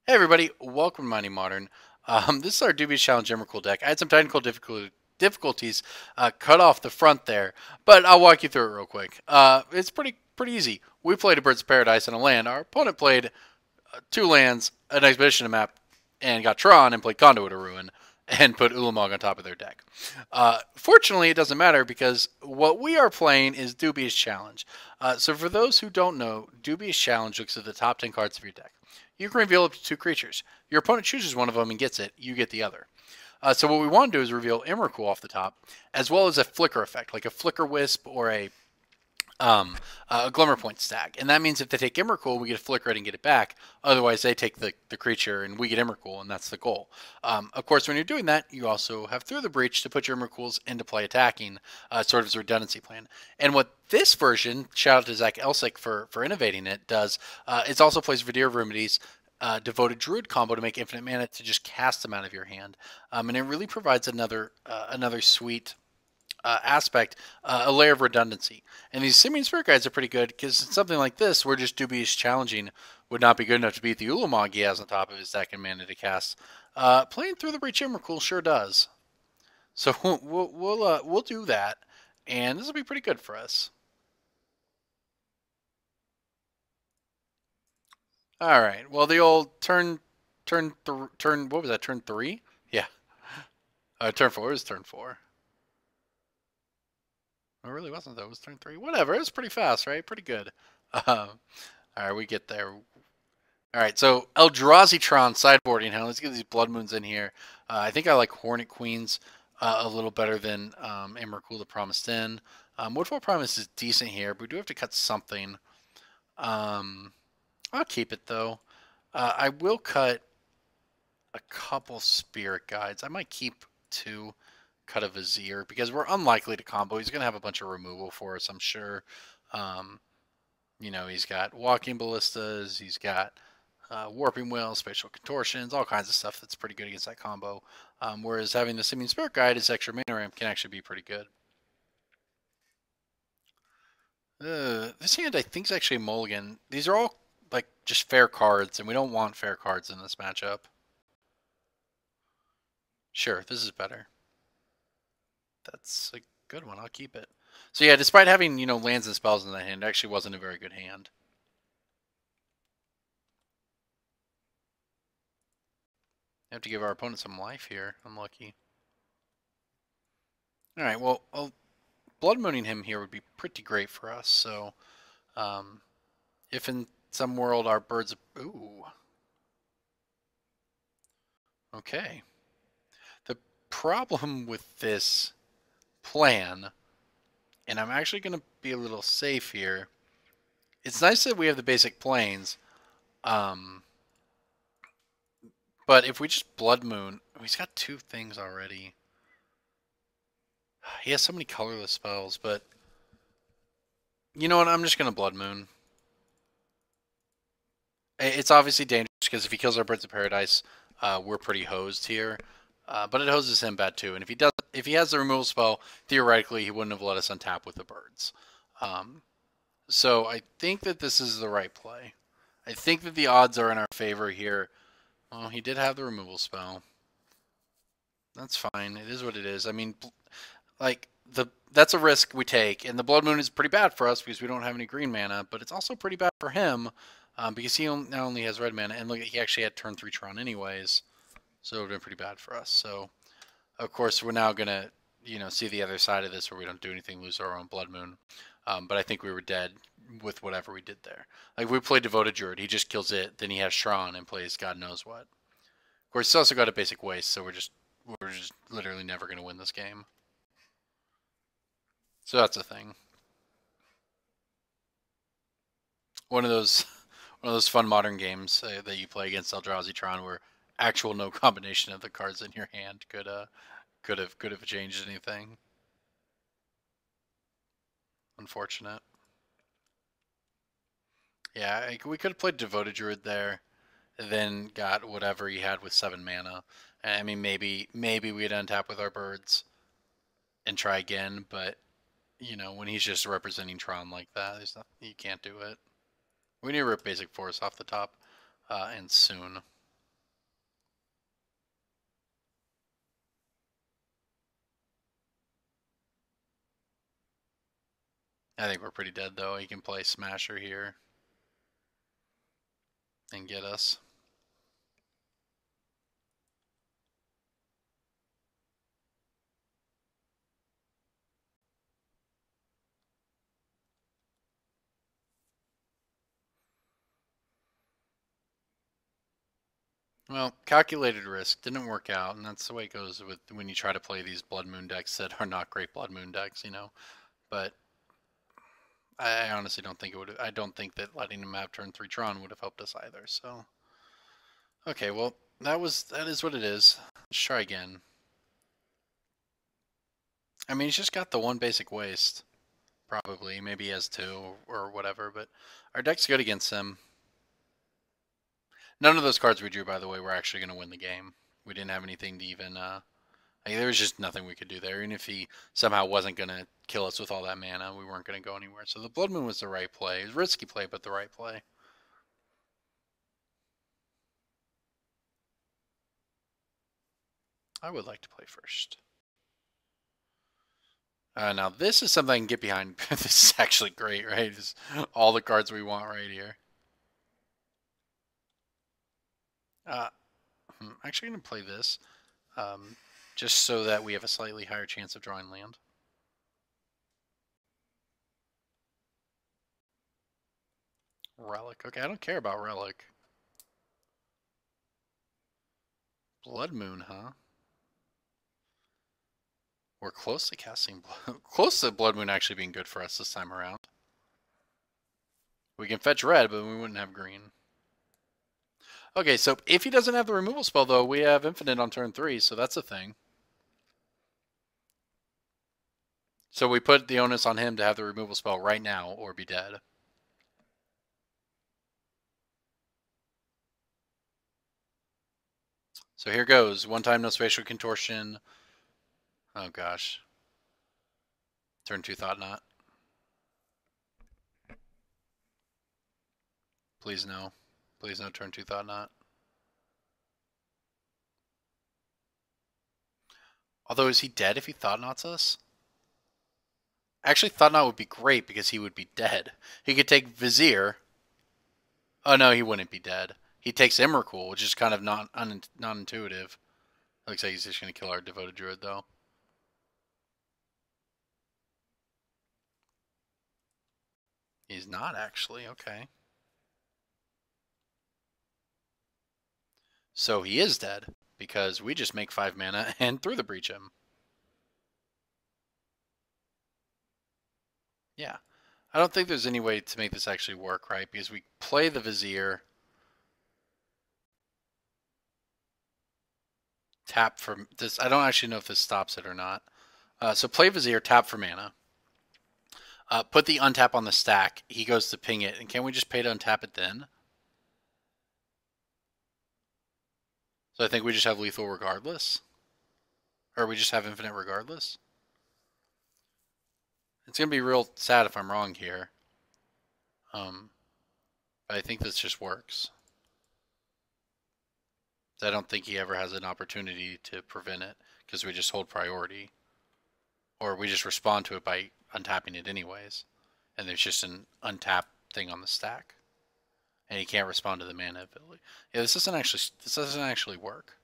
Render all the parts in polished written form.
Hey everybody, welcome to Mighty Modern. This is our Dubious Challenge Emrakul deck. I had some technical difficulties cut off the front there, but I'll walk you through it real quick. It's pretty easy. We played a Birds of Paradise and a land. Our opponent played two lands, an Expedition map, and got Tron and played Conduit of Ruin and put Ulamog on top of their deck. Fortunately, it doesn't matter because what we are playing is Dubious Challenge. So for those who don't know, Dubious Challenge looks at the top 10 cards of your deck. You can reveal up to two creatures. Your opponent chooses one of them and gets it. You get the other. So what we want to do is reveal Emrakul off the top, as well as a flicker effect, like a Flicker Wisp or a Glimmer Point stack. And that means if they take Emrakul, we get to flicker it and get it back. Otherwise, they take the creature and we get Emrakul, and that's the goal. Of course, when you're doing that, you also have Through the Breach to put your Emrakuls into play attacking, sort of as a redundancy plan. And what this version, shout out to Zach Elsick for innovating it, does, it also plays Vidir of Remedies, Devoted Druid combo to make infinite mana to just cast them out of your hand. And it really provides another sweet aspect, a layer of redundancy. And these Simian Spirit Guides are pretty good because something like this, where just Dubious Challenging would not be good enough to beat the Ulamog he has on top of his deck and mana to cast. Playing Through the Breach Emrakul sure does. So we'll do that, and this will be pretty good for us. All right. Well, the old turn. What was that? Turn 3? Yeah. Turn 4 is turn 4. It really wasn't though. It was turn 3. Whatever. It was pretty fast, right? Pretty good. All right, we get there. All right, so Eldrazi Tron sideboarding. Now let's get these Blood Moons in here. I think I like Hornet Queens a little better than Emrakul the Promised End. Woodfall Promise is decent here, but we do have to cut something. I'll keep it though. I will cut a couple Spirit Guides. I might keep 2. Cut a Vizier because we're unlikely to combo. He's going to have a bunch of removal for us, I'm sure. Um, he's got Walking Ballistas, he's got Warping Will, Spatial Contortions, all kinds of stuff that's pretty good against that combo. Whereas having the Simian Spirit Guide as extra mana ramp can actually be pretty good. This hand I think is actually a mulligan. These are all like just fair cards, and we don't want fair cards in this matchup. Sure, this is better. That's a good one. I'll keep it. So yeah, despite having, lands and spells in that hand, it actually wasn't a very good hand. Have to give our opponent some life here. Unlucky. Alright, well, Blood Mooning him here would be pretty great for us. So, if in some world our birds... Ooh. Okay. The problem with this plan, and I'm actually going to be a little safe here, it's nice that we have the basic planes, but if we just Blood Moon, he's got 2 things already. He has so many colorless spells, but you know what? I'm just going to Blood Moon. It's obviously dangerous because if he kills our Birds of Paradise, we're pretty hosed here. But it hoses him bad too. And if he has the removal spell, theoretically he wouldn't have let us untap with the birds. So I think that this is the right play. I think that the odds are in our favor here. Well, he did have the removal spell. That's fine. It is what it is. I mean, like that's a risk we take, and the Blood Moon is pretty bad for us because we don't have any green mana, but it's also pretty bad for him because he now only has red mana, and look, he actually had turn 3 Tron anyways, so it would have been pretty bad for us. So, of course, we're now gonna see the other side of this where we don't do anything, lose our own Blood Moon, but I think we were dead with whatever we did there. Like we played Devoted Druid, he just kills it, then he has Tron and plays God knows what. Of course, he's also got a basic waste, so we're just literally never gonna win this game. So that's a thing. One of those fun modern games that you play against Eldrazi Tron where actual no combination of the cards in your hand could have changed anything. Unfortunate. Yeah, we could have played Devoted Druid there, and then got whatever he had with 7 mana. I mean, maybe we'd untap with our birds and try again, but when he's just representing Tron like that, there's nothing, you can't do it. We need to rip basic force off the top, and soon. I think we're pretty dead, though. He can play Smasher here and get us. Well, calculated risk didn't work out, and that's the way it goes with when you try to play these Blood Moon decks that are not great Blood Moon decks, you know. But I honestly don't think it would. I don't think that letting him have turn 3 Tron would have helped us either. So, okay, well that is what it is. Let's try again. I mean, he's just got the one basic waste, probably. Maybe he has two or whatever. But our deck's good against him. None of those cards we drew, by the way, were actually going to win the game. We didn't have anything to even. There was just nothing we could do there. Even if he somehow wasn't going to kill us with all that mana, we weren't going to go anywhere. So the Blood Moon was the right play. It was a risky play, but the right play. I would like to play first. Now this is something I can get behind. This is actually great, right? It's all the cards we want right here. I'm actually going to play this, just so that we have a slightly higher chance of drawing land. Relic. Okay, I don't care about Relic. Blood Moon, huh? We're close to casting close to Blood Moon actually being good for us this time around. We can fetch red, but we wouldn't have green. Okay, so if he doesn't have the removal spell, though, we have infinite on turn 3, so that's a thing. So we put the onus on him to have the removal spell right now or be dead. So here goes. One time, no spatial contortion. Oh, gosh. Turn 2 Thought Knot. Please no. Please no turn 2 Thought Knot. Although, is he dead if he Thought Knots us? Actually, Thought Knot would be great because he would be dead. He could take Vizier. Oh, no, he wouldn't be dead. He takes Emrakul, which is kind of non-intuitive. Looks like he's just going to kill our Devoted Druid, though. He's not, actually. Okay. So he is dead, because we just make 5 mana and through the breach him. Yeah. I don't think there's any way to make this actually work, right? Because we play the Vizier, tap for this. I don't actually know if this stops it or not. So play Vizier, tap for mana. Put the untap on the stack. He goes to ping it. And can we just pay to untap it then? So I think we just have lethal regardless. Or we just have infinite regardless. It's going to be real sad if I'm wrong here. But I think this just works. I don't think he ever has an opportunity to prevent it because we just hold priority. Or we just respond to it by untapping it anyways. And there's just an untap thing on the stack. And he can't respond to the mana ability. Yeah, this doesn't actually work.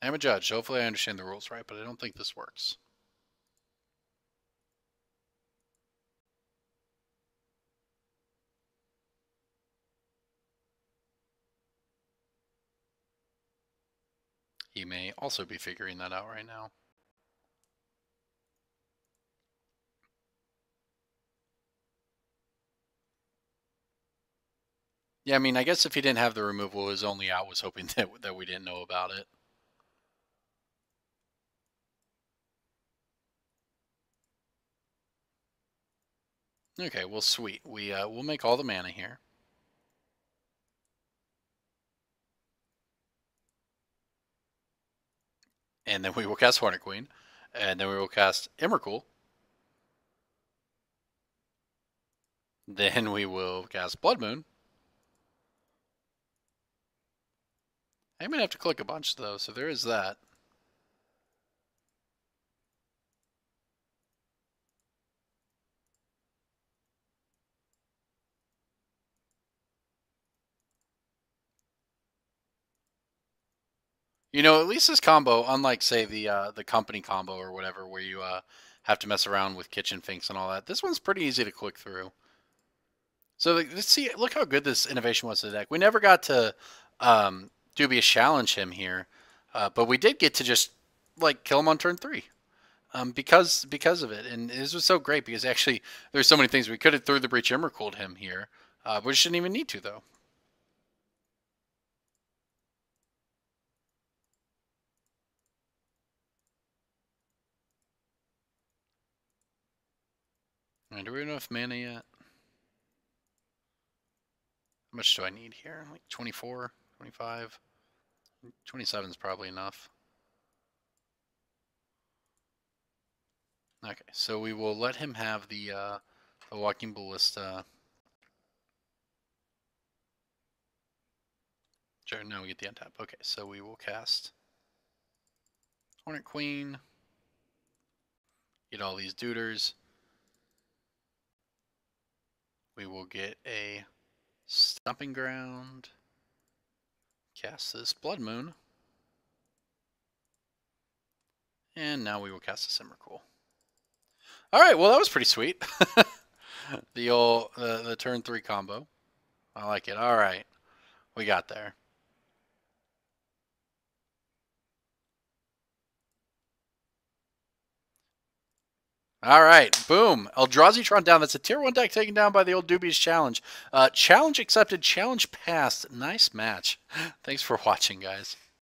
I'm a judge, so hopefully I understand the rules right, but I don't think this works. He may also be figuring that out right now. Yeah, I mean, I guess if he didn't have the removal, his only out was hoping that we didn't know about it. Okay, well, sweet. We'll make all the mana here. And then we will cast Hornet Queen. And then we will cast Emrakul. Then we will cast Blood Moon. I'm going to have to click a bunch, though, so there is that. You know, at least this combo, unlike say the company combo or whatever, where you have to mess around with kitchen finks and all that, this one's pretty easy to click through. So let's see. Look how good this innovation was to the deck. We never got to Dubious challenge him here, but we did get to just like kill him on turn 3. Because of it, and this was so great because actually there's so many things we could have through the breach Emrakul him here, we shouldn't even need to though. Right, do we have enough mana yet? How much do I need here? Like 24, 25, 27 is probably enough. Okay, so we will let him have the Walking Ballista. Sure, no, we get the untap. Okay, so we will cast Hornet Queen. Get all these duders. We will get a Stomping Ground. Cast this Blood Moon. And now we will cast a Emrakul. Alright, well that was pretty sweet. The old the turn 3 combo. I like it. Alright. We got there. Alright, boom. Eldrazi Tron down. That's a tier 1 deck taken down by the old Dubious challenge. Challenge accepted, challenge passed. Nice match. Thanks for watching, guys.